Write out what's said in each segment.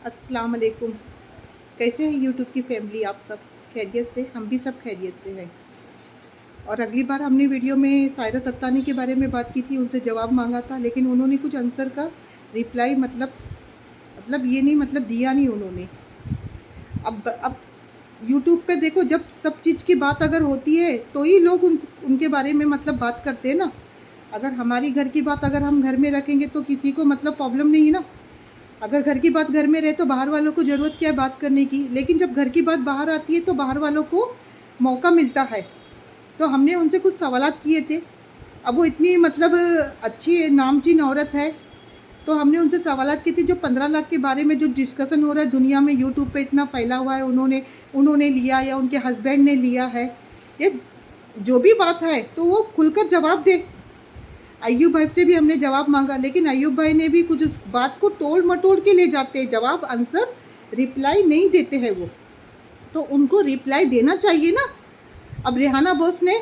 अस्सलाम वालेकुम। कैसे हैं यूट्यूब की फैमिली? आप सब खैरियत से? हम भी सब खैरियत से हैं। और अगली बार हमने वीडियो में सायरा सत्तानी के बारे में बात की थी, उनसे जवाब मांगा था, लेकिन उन्होंने कुछ आंसर का रिप्लाई मतलब ये नहीं, मतलब दिया नहीं उन्होंने। अब यूट्यूब पे देखो, जब सब चीज़ की बात अगर होती है तो ही लोग उनके बारे में मतलब बात करते हैं ना। अगर हमारी घर की बात अगर हम घर में रखेंगे तो किसी को मतलब प्रॉब्लम नहीं है ना। अगर घर की बात घर में रहे तो बाहर वालों को ज़रूरत क्या है बात करने की। लेकिन जब घर की बात बाहर आती है तो बाहर वालों को मौका मिलता है। तो हमने उनसे कुछ सवालात किए थे। अब वो इतनी मतलब अच्छी नामचीन औरत है, तो हमने उनसे सवालात किए थे। जो 15 लाख के बारे में जो डिस्कशन हो रहा है दुनिया में, यूट्यूब पे इतना फैला हुआ है, उन्होंने उन्होंने लिया या उनके हस्बैंड ने लिया है, ये जो भी बात है तो वो खुलकर जवाब दे। अय्यूब भाई से भी हमने जवाब मांगा, लेकिन अय्यूब भाई ने भी कुछ उस बात को तोड़ मटोड़ के ले जाते हैं, जवाब आंसर रिप्लाई नहीं देते हैं वो। तो उनको रिप्लाई देना चाहिए ना। अब रेहाना बोस ने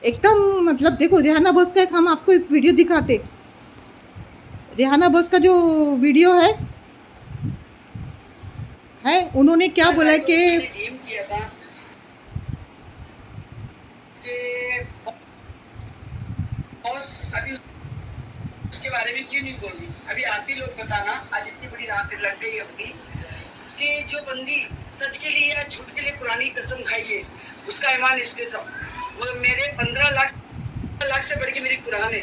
एकदम मतलब देखो, रेहाना बोस का एक हम आपको एक वीडियो दिखाते। रेहाना बोस का जो वीडियो है उन्होंने क्या बोला कि बॉस अभी उसके बारे में क्यों नहीं बोल रही? अभी आप ही लोग बताना, आज इतनी बड़ी रात लग गई अपनी कि जो बंदी सच के लिए या झूठ के लिए पुरानी कसम खाई है, उसका ईमान इसके साथ। वो मेरे 15 लाख से बढ़ के मेरी कुरान है,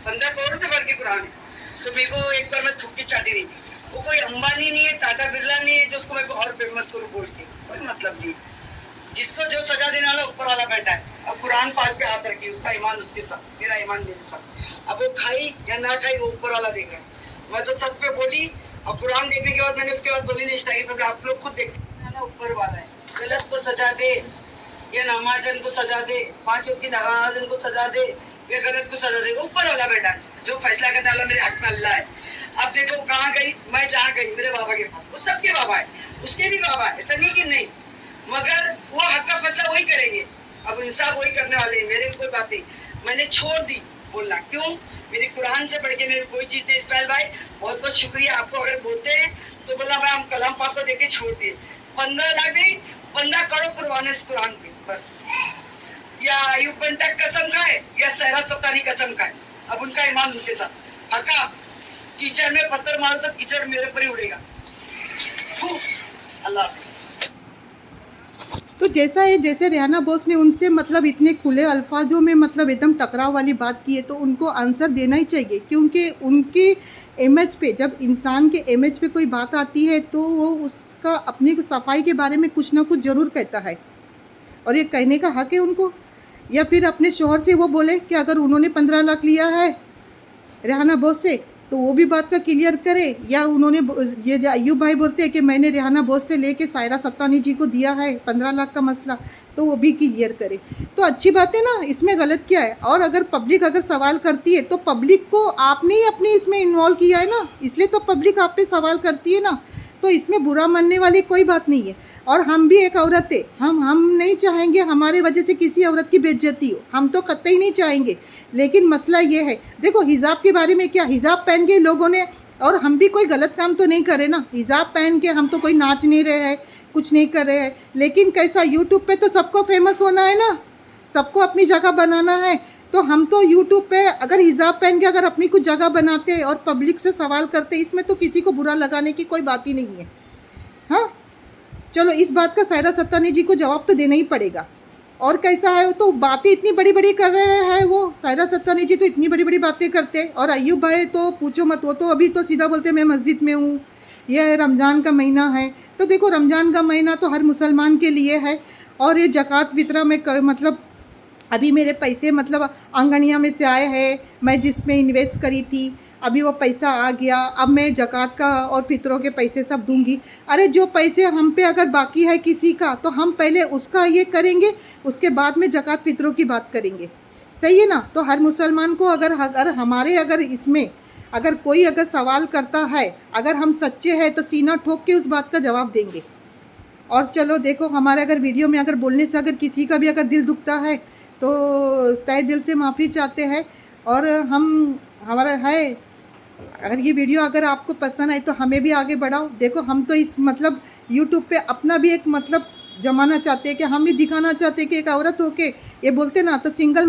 15 करोड़ से बढ़ के कुरान है। तो मेरे को एक बार मैं थूक के चाटी नहीं। वो कोई अंबानी नहीं है, टाटा बिरला नहीं है जो उसको मेरे को और फेमस करूँ बोल के, कोई मतलब नहीं। जिसको जो सजा देने वाला ऊपर वाला बैठा है। अब कुरान पाक पे हाथ रखी, उसका ईमान उसके साथ, मेरा ईमान मेरे साथ। अब वो खाई या ना खाई वो ऊपर वाला देख रहा है। मैं तो सच पे बोली, और कुरान देखने के बाद मैंने उसके बाद बोली नहीं स्टाइल पे, आप लोग खुद देखते ना, ऊपर वाला है। गलत को सजा दे या नमाजन को सजा दे, 5 वक्त की नमाजन को सजा दे या गलत को सजा दे, ऊपर वाला बैठा है जो फैसला करने वाला मेरे हक में अल्लाह है। अब देखो कहाँ गई, मैं जहाँ गई मेरे बाबा के पास, वो सबके बाबा है, उसके भी बाबा है, ऐसा नहीं कि नहीं, मगर वो हक का फैसला वही करेंगे। अब इंसाफ वही करने वाले हैं, मेरे कोई बात नहीं। मैंने छोड़ दी बोलना, क्यों? मेरी कुरान से बढ़ के मेरी कोई चीज नहीं। इस्माइल भाई बहुत बहुत शुक्रिया आपको, अगर बोलते हैं तो बोला भाई हम कलाम पाक को देके छोड़ दिए। 15 लाख नहीं, 15 करोड़ कुर्बान इस कुरान पे बस। या अयूब बंटा कसम खाए या सहरा सत्तानी कसम खाए, अब उनका ईमान उनके साथ। हका कीचड़ में पत्थर मारो तो कीचड़ मेरे पर ही उड़ेगा। अल्लाह हाफिज। तो जैसा है, जैसे रेहाना बोस ने उनसे मतलब इतने खुले अल्फाजों में मतलब एकदम टकराव वाली बात की है, तो उनको आंसर देना ही चाहिए। क्योंकि उनके इमेज पे, जब इंसान के इमेज पे कोई बात आती है तो वो उसका अपनी सफाई के बारे में कुछ ना कुछ ज़रूर कहता है, और ये कहने का हक है उनको। या फिर अपने शोहर से वो बोले कि अगर उन्होंने 15 लाख लिया है रेहाना बोस से तो वो भी बात का क्लियर करे। या उन्होंने ये जो अय्यूब भाई बोलते हैं कि मैंने रेहाना बोस से लेके सायरा सत्तानी जी को दिया है 15 लाख का मसला, तो वो भी क्लियर करे। तो अच्छी बात है ना, इसमें गलत क्या है? और अगर पब्लिक अगर सवाल करती है तो पब्लिक को आपने ही अपने इसमें इन्वॉल्व किया है ना, इसलिए तो पब्लिक आप पे सवाल करती है ना। तो इसमें बुरा मानने वाली कोई बात नहीं है। और हम भी एक औरत है, हम नहीं चाहेंगे हमारे वजह से किसी औरत की बेइज्जती हो, हम तो कतई नहीं चाहेंगे। लेकिन मसला ये है, देखो हिजाब के बारे में क्या, हिजाब पहन के लोगों ने, और हम भी कोई गलत काम तो नहीं कर रहे ना। हिजाब पहन के हम तो कोई नाच नहीं रहे हैं, कुछ नहीं कर रहे हैं। लेकिन कैसा, यूट्यूब पे तो सबको फेमस होना है ना, सबको अपनी जगह बनाना है। तो हम तो यूट्यूब पे अगर हिजाब पहन के अगर अपनी कुछ जगह बनाते और पब्लिक से सवाल करते, इसमें तो किसी को बुरा लगाने की कोई बात ही नहीं है। हाँ चलो, इस बात का सायरा सत्तानी जी को जवाब तो देना ही पड़ेगा। और कैसा है, वो तो बातें इतनी बड़ी बड़ी कर रहे हैं, वो सायरा सत्तानी जी तो इतनी बड़ी बड़ी बातें करते। और अय्यूब भाई तो पूछो मत, वो तो अभी तो सीधा बोलते मैं मस्जिद में हूँ, यह रमज़ान का महीना है। तो देखो रमज़ान का महीना तो हर मुसलमान के लिए है। और ये ज़कात फितरा में मतलब अभी मेरे पैसे मतलब आंगनिया में से आए हैं, मैं जिसमें इन्वेस्ट करी थी, अभी वो पैसा आ गया, अब मैं ज़कात का और फितरों के पैसे सब दूंगी। अरे जो पैसे हम पे अगर बाकी है किसी का, तो हम पहले उसका ये करेंगे, उसके बाद में ज़कात फितरों की बात करेंगे। सही है ना? तो हर मुसलमान को अगर हमारे अगर इसमें अगर कोई अगर सवाल करता है, अगर हम सच्चे हैं तो सीना ठोक के उस बात का जवाब देंगे। और चलो देखो, हमारे अगर वीडियो में अगर बोलने से अगर किसी का भी अगर दिल दुखता है तो तहे दिल से माफ़ी चाहते हैं। और हम हमारा है अगर ये वीडियो अगर आपको पसंद आए तो हमें भी आगे बढ़ाओ। देखो हम तो इस मतलब यूट्यूब पे अपना भी एक मतलब जमाना चाहते हैं कि हम भी दिखाना चाहते हैं कि एक औरत होके ये बोलते ना, तो सिंगल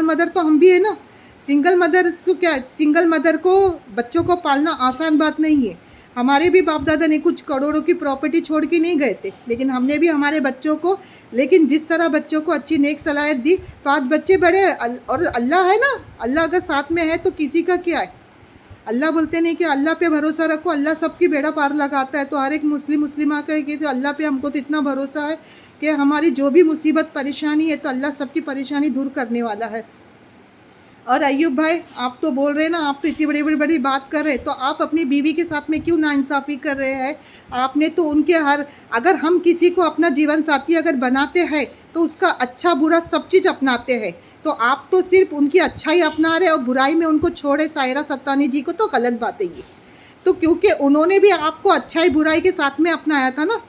मदर तो हम भी है ना। सिंगल मदर को क्या, सिंगल मदर को बच्चों को पालना आसान बात नहीं है। हमारे भी बाप दादा ने कुछ करोड़ों की प्रॉपर्टी छोड़ के नहीं गए थे, लेकिन हमने भी हमारे बच्चों को, लेकिन जिस तरह बच्चों को अच्छी नेक सलाहियत दी तो आज बच्चे बड़े और अल्लाह है ना, अल्लाह अगर साथ में है तो किसी का क्या है। अल्लाह बोलते नहीं कि अल्लाह पे भरोसा रखो, अल्लाह सबकी बेड़ा पार लगाता है। तो हर एक मुस्लिमा का कि तो अल्लाह पे हमको तो इतना भरोसा है कि हमारी जो भी मुसीबत परेशानी है तो अल्लाह सबकी परेशानी दूर करने वाला है। और अय्यूब भाई, आप तो बोल रहे हैं ना, आप तो इतनी बड़ी बात कर रहे हैं, तो आप अपनी बीवी के साथ में क्यों नाइंसाफ़ी कर रहे हैं। आपने तो उनके अगर हम किसी को अपना जीवन साथी अगर बनाते हैं तो उसका अच्छा बुरा सब चीज़ अपनाते हैं। तो आप तो सिर्फ उनकी अच्छाई अपना रहे और बुराई में उनको छोड़े सायरा सत्तानी जी को, तो गलत बात है ये। तो क्योंकि उन्होंने भी आपको अच्छाई बुराई के साथ में अपनाया था ना।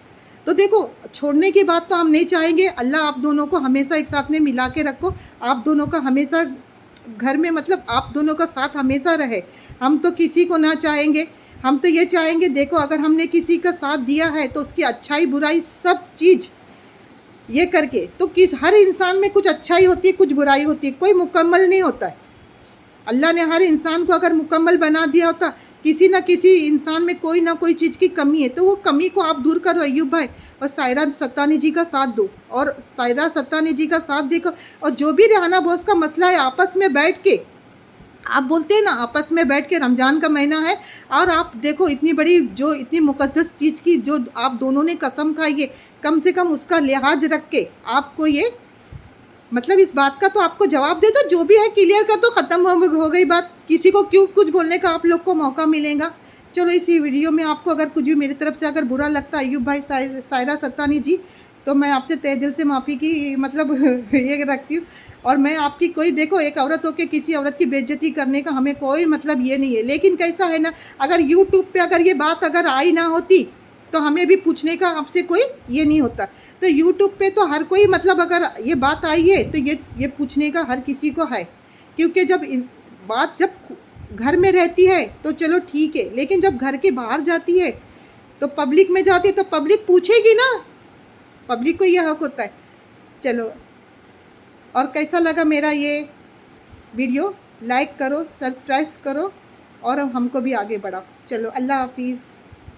तो देखो, छोड़ने की बात तो हम नहीं चाहेंगे। अल्लाह आप दोनों को हमेशा एक साथ में मिला के रखो, आप दोनों का हमेशा घर में मतलब आप दोनों का साथ हमेशा रहे। हम तो किसी को ना चाहेंगे, हम तो ये चाहेंगे, देखो अगर हमने किसी का साथ दिया है तो उसकी अच्छाई बुराई सब चीज़ ये करके, तो हर इंसान में कुछ अच्छाई होती है, कुछ बुराई होती है, कोई मुकम्मल नहीं होता है। अल्लाह ने हर इंसान को अगर मुकम्मल बना दिया होता, किसी ना किसी इंसान में कोई ना कोई चीज़ की कमी है, तो वो कमी को आप दूर करो अय्यूब भाई, और सायरा सत्तानी जी का साथ दो, और सायरा सत्तानी जी का साथ देखो। और जो भी रेहाना बोस का मसला है, आपस में बैठ के, आप बोलते हैं ना आपस में बैठ के, रमज़ान का महीना है और आप देखो इतनी बड़ी जो इतनी मुक़द्दस चीज़ की जो आप दोनों ने कसम खाई है, कम से कम उसका लिहाज रख के आपको ये मतलब इस बात का तो आपको जवाब दे दो, जो भी है क्लियर कर दो, ख़त्म हो गई बात। किसी को क्यों कुछ बोलने का आप लोग को मौका मिलेगा। चलो, इसी वीडियो में आपको अगर कुछ भी मेरी तरफ से अगर बुरा लगता है अय्यूब भाई, सायरा सत्तानी जी, तो मैं आपसे तहे दिल से माफ़ी की मतलब ये रखती हूँ। और मैं आपकी कोई, देखो एक औरत होकर किसी औरत की बेइज्जती करने का हमें कोई मतलब ये नहीं है, लेकिन कैसा है ना, अगर यूट्यूब पे अगर ये बात अगर आई ना होती तो हमें भी पूछने का आपसे कोई ये नहीं होता। तो यूट्यूब पे तो हर कोई मतलब अगर ये बात आई है तो ये पूछने का हर किसी को है, क्योंकि बात जब घर में रहती है तो चलो ठीक है, लेकिन जब घर के बाहर जाती है तो पब्लिक में जाती है तो पब्लिक पूछेगी ना, पब्लिक को ये हक होता है। चलो, और कैसा लगा मेरा ये वीडियो, लाइक करो, सब्सक्राइब करो और हमको भी आगे बढ़ाओ। चलो, अल्लाह हाफिज़।